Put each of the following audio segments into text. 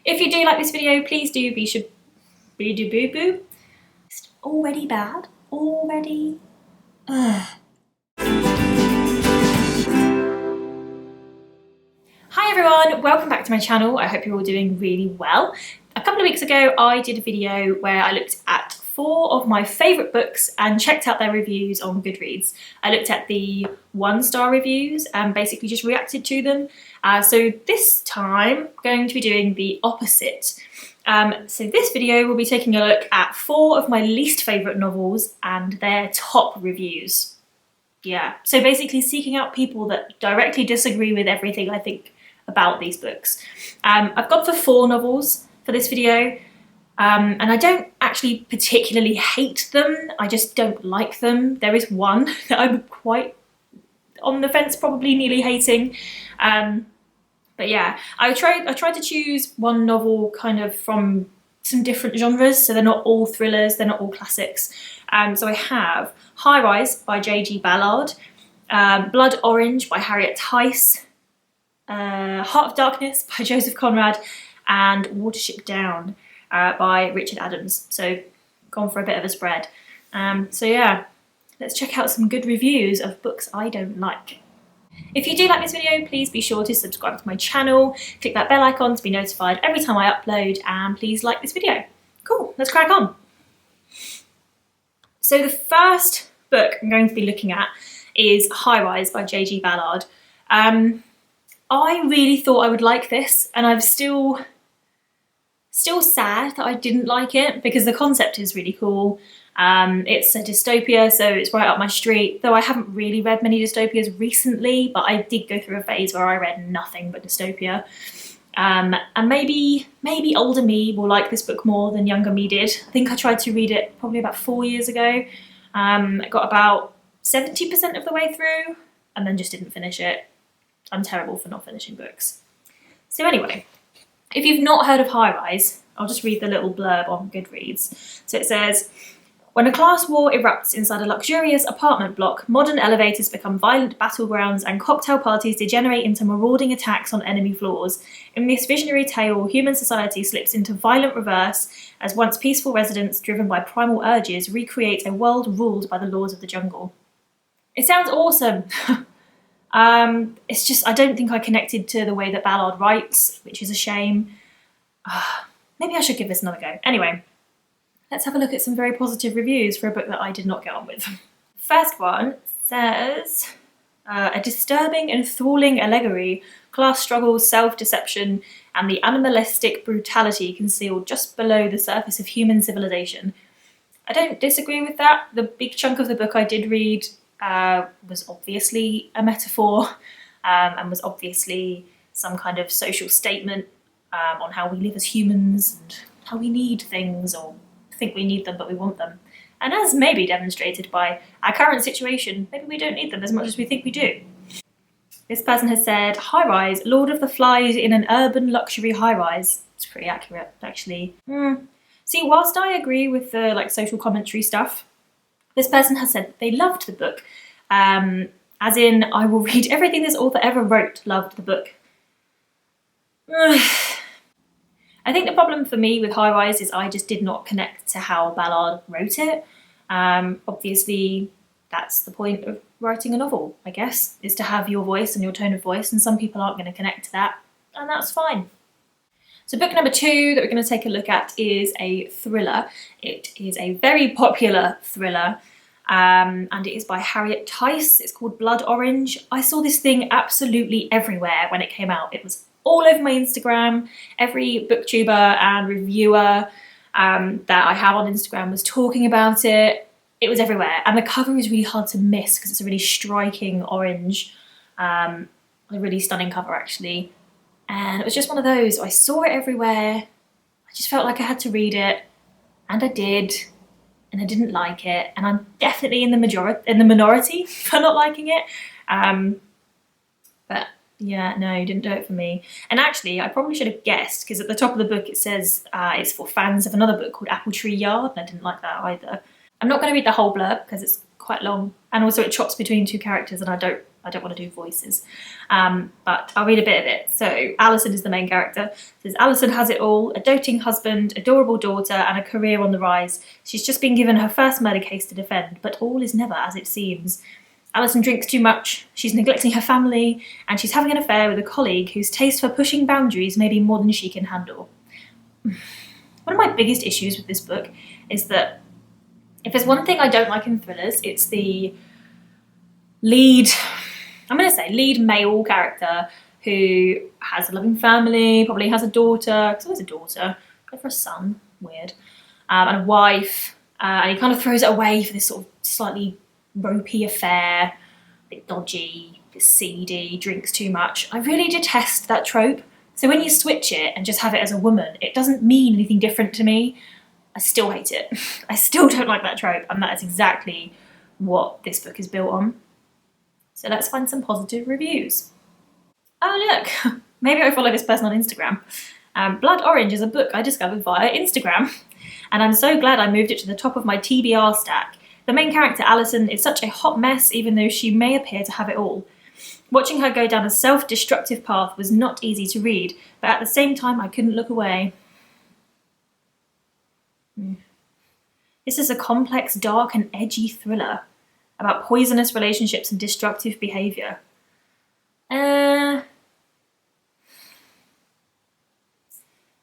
If you do like this video, please do be sure do boo boo. It's already bad. Already. Ugh. Hi everyone, welcome back to my channel. I hope you're all doing really well. A couple of weeks ago I did a video where I looked at 4 of my favourite books and checked out their reviews on Goodreads. I looked at the 1-star reviews and basically just reacted to them. So this time I'm going to be doing the opposite. So this video will be taking a look at 4 of my least favourite novels and their top reviews. Yeah, so basically seeking out people that directly disagree with everything I think about these books. I've gone for 4 novels for this video, and I don't actually particularly hate them, I just don't like them. There is one that I'm quite on the fence, probably nearly hating. But yeah, I tried to choose one novel kind of from some different genres, so they're not all thrillers, they're not all classics. So I have High Rise by J G Ballard, Blood Orange by Harriet Tyce, Heart of Darkness by Joseph Conrad, and Watership Down by Richard Adams. So gone for a bit of a spread. So yeah, let's check out some good reviews of books I don't like. If you do like this video, please be sure to subscribe to my channel, click that bell icon to be notified every time I upload, and please like this video. Cool, let's crack on. So the first book I'm going to be looking at is High Rise by J G Ballard. I really thought I would like this, and I'm still sad that I didn't like it because the concept is really cool. It's a dystopia, so it's right up my street, though I haven't really read many dystopias recently, but I did go through a phase where I read nothing but dystopia. And maybe older me will like this book more than younger me did. I think I tried to read it probably about 4 years ago. I got about 70% of the way through and then just didn't finish it. I'm terrible for not finishing books. So anyway, if you've not heard of High Rise, I'll just read the little blurb on Goodreads. So it says, when a class war erupts inside a luxurious apartment block, modern elevators become violent battlegrounds and cocktail parties degenerate into marauding attacks on enemy floors. In this visionary tale, human society slips into violent reverse as once peaceful residents, driven by primal urges, recreate a world ruled by the laws of the jungle. It sounds awesome. It's just, I don't think I connected to the way that Ballard writes, which is a shame. Maybe I should give this another go. Anyway, let's have a look at some very positive reviews for a book that I did not get on with. First one says, a disturbing, enthralling allegory, class struggles, self-deception, and the animalistic brutality concealed just below the surface of human civilization. I don't disagree with that. The big chunk of the book I did read was obviously a metaphor and was obviously some kind of social statement on how we live as humans and how we need things, or think we need them but we want them. And as maybe demonstrated by our current situation, maybe we don't need them as much as we think we do. This person has said, High Rise, Lord of the Flies in an urban luxury high-rise. It's pretty accurate, actually. See, whilst I agree with the social commentary stuff, this person has said they loved the book, as in, I will read everything this author ever wrote, loved the book. I think the problem for me with High Rise is I just did not connect to how Ballard wrote it. Obviously, that's the point of writing a novel, I guess, is to have your voice and your tone of voice, and some people aren't going to connect to that, and that's fine. So book number 2 that we're going to take a look at is a thriller. It is a very popular thriller, and it is by Harriet Tyce. It's called Blood Orange. I saw this thing absolutely everywhere when it came out. It was all over my Instagram. Every booktuber and reviewer that I have on Instagram was talking about it. It was everywhere, and the cover is really hard to miss because it's a really striking orange. A really stunning cover, actually. And it was just one of those, I saw it everywhere, I just felt like I had to read it, and I did, and I didn't like it, and I'm definitely in the minority for not liking it. But yeah, no, didn't do it for me. And actually, I probably should have guessed, because at the top of the book it says it's for fans of another book called Apple Tree Yard, and I didn't like that either. I'm not going to read the whole blurb because it's quite long, and also it chops between two characters and I don't want to do voices, but I'll read a bit of it. So Alison is the main character. It says, Alison has it all: a doting husband, adorable daughter, and a career on the rise. She's just been given her first murder case to defend, but all is never as it seems. Alison drinks too much, she's neglecting her family, and she's having an affair with a colleague whose taste for pushing boundaries may be more than she can handle. One of my biggest issues with this book is that if there's one thing I don't like in thrillers, it's the lead male character who has a loving family, probably has a daughter, it's always a daughter, go for a son, weird, and a wife, and he kind of throws it away for this sort of slightly ropey affair, a bit dodgy, a bit seedy, drinks too much. I really detest that trope. So when you switch it and just have it as a woman, it doesn't mean anything different to me. I still hate it. I still don't like that trope, and that is exactly what this book is built on. So let's find some positive reviews. Oh look, maybe I follow this person on Instagram. Blood Orange is a book I discovered via Instagram, and I'm so glad I moved it to the top of my TBR stack. The main character, Alison, is such a hot mess, even though she may appear to have it all. Watching her go down a self-destructive path was not easy to read, but at the same time I couldn't look away. This is a complex, dark and edgy thriller about poisonous relationships and destructive behaviour.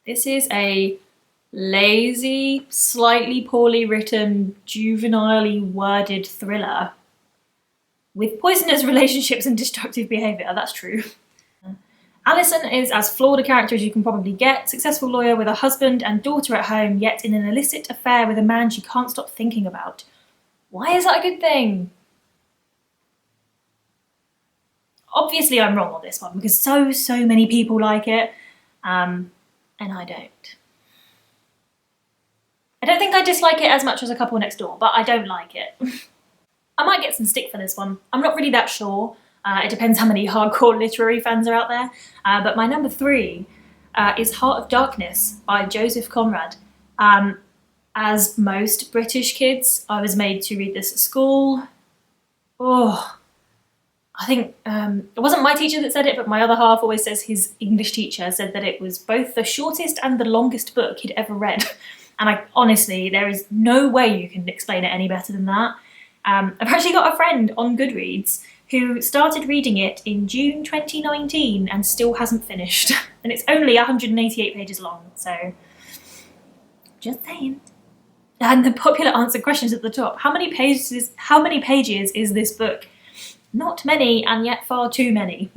This is a lazy, slightly poorly written, juvenilely worded thriller with poisonous relationships and destructive behaviour. That's true. Alison is as flawed a character as you can probably get. Successful lawyer with a husband and daughter at home, yet in an illicit affair with a man she can't stop thinking about. Why is that a good thing? Obviously I'm wrong on this one because so many people like it, and I don't. I don't think I dislike it as much as A Couple Next Door, but I don't like it. I might get some stick for this one. I'm not really that sure. It depends how many hardcore literary fans are out there. But my number 3 is Heart of Darkness by Joseph Conrad. As most British kids, I was made to read this at school. Oh, I think it wasn't my teacher that said it, but my other half always says his English teacher said that it was both the shortest and the longest book he'd ever read. And honestly, there is no way you can explain it any better than that. I've actually got a friend on Goodreads who started reading it in June 2019 and still hasn't finished. And it's only 188 pages long, so just saying. And the popular answer questions at the top. How many pages is this book? Not many, and yet far too many.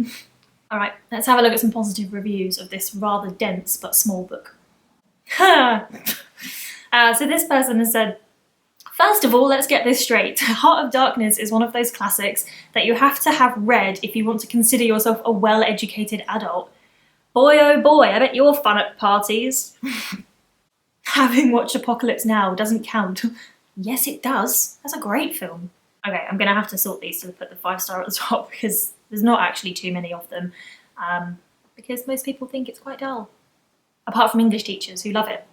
All right, let's have a look at some positive reviews of this rather dense but small book. So this person has said, first of all, let's get this straight. Heart of Darkness is one of those classics that you have to have read if you want to consider yourself a well-educated adult. Boy, oh boy, I bet you're fun at parties. Having watched Apocalypse Now doesn't count. Yes, it does. That's a great film. Okay, I'm going to have to sort these to put the 5-star at the top because there's not actually too many of them. Because most people think it's quite dull. Apart from English teachers who love it.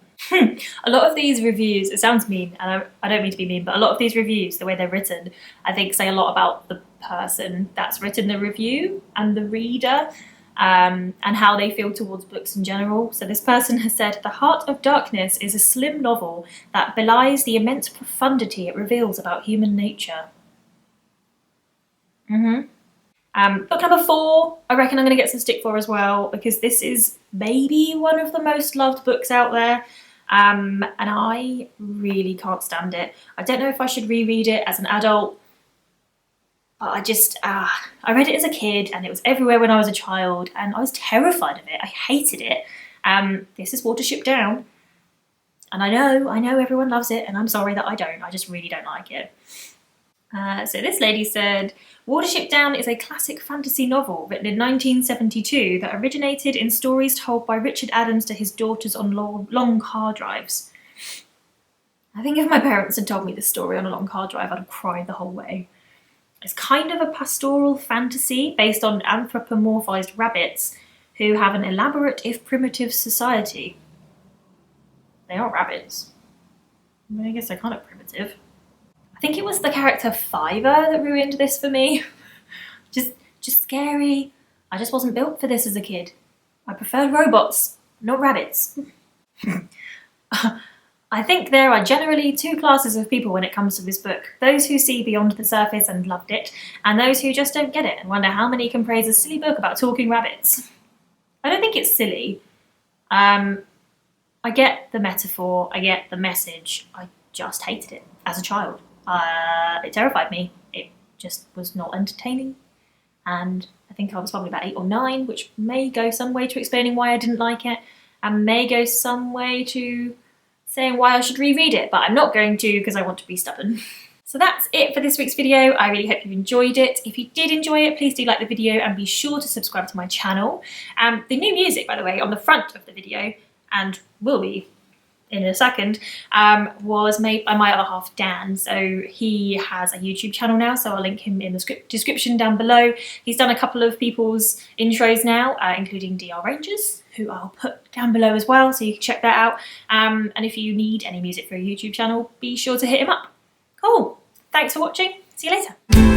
A lot of these reviews, it sounds mean, and I don't mean to be mean, but a lot of these reviews, the way they're written, I think say a lot about the person that's written the review and the reader, and how they feel towards books in general. So this person has said, The Heart of Darkness is a slim novel that belies the immense profundity it reveals about human nature. Book number 4, I reckon I'm going to get some stick for as well, because this is maybe one of the most loved books out there, and I really can't stand it. I don't know if I should reread it as an adult, but I read it as a kid, and it was everywhere when I was a child, and I was terrified of it. I hated it. This is Watership Down, and I know everyone loves it, and I'm sorry that I don't. I just really don't like it. So this lady said, Watership Down is a classic fantasy novel written in 1972 that originated in stories told by Richard Adams to his daughters on long car drives. I think if my parents had told me this story on a long car drive, I'd have cried the whole way. It's kind of a pastoral fantasy based on anthropomorphized rabbits who have an elaborate if primitive society. They are rabbits. I guess they're kind of primitive. I think it was the character Fiverr that ruined this for me. just scary. I just wasn't built for this as a kid. I preferred robots, not rabbits. I think there are generally two classes of people when it comes to this book. Those who see beyond the surface and loved it, and those who just don't get it and wonder how many can praise a silly book about talking rabbits. I don't think it's silly. I get the metaphor, I get the message. I just hated it as a child. It terrified me. It just was not entertaining. And I think I was probably about 8 or 9, which may go some way to explaining why I didn't like it, and may go some way to saying why I should reread it, but I'm not going to because I want to be stubborn. So that's it for this week's video. I really hope you enjoyed it. If you did enjoy it, please do like the video and be sure to subscribe to my channel. The new music, by the way, on the front of the video, and will be in a second, was made by my other half, Dan. So he has a YouTube channel now, so I'll link him in the description down below. He's done a couple of people's intros now, including DR Rangers, who I'll put down below as well, so you can check that out. And if you need any music for a YouTube channel, be sure to hit him up. Cool. Thanks for watching. See you later.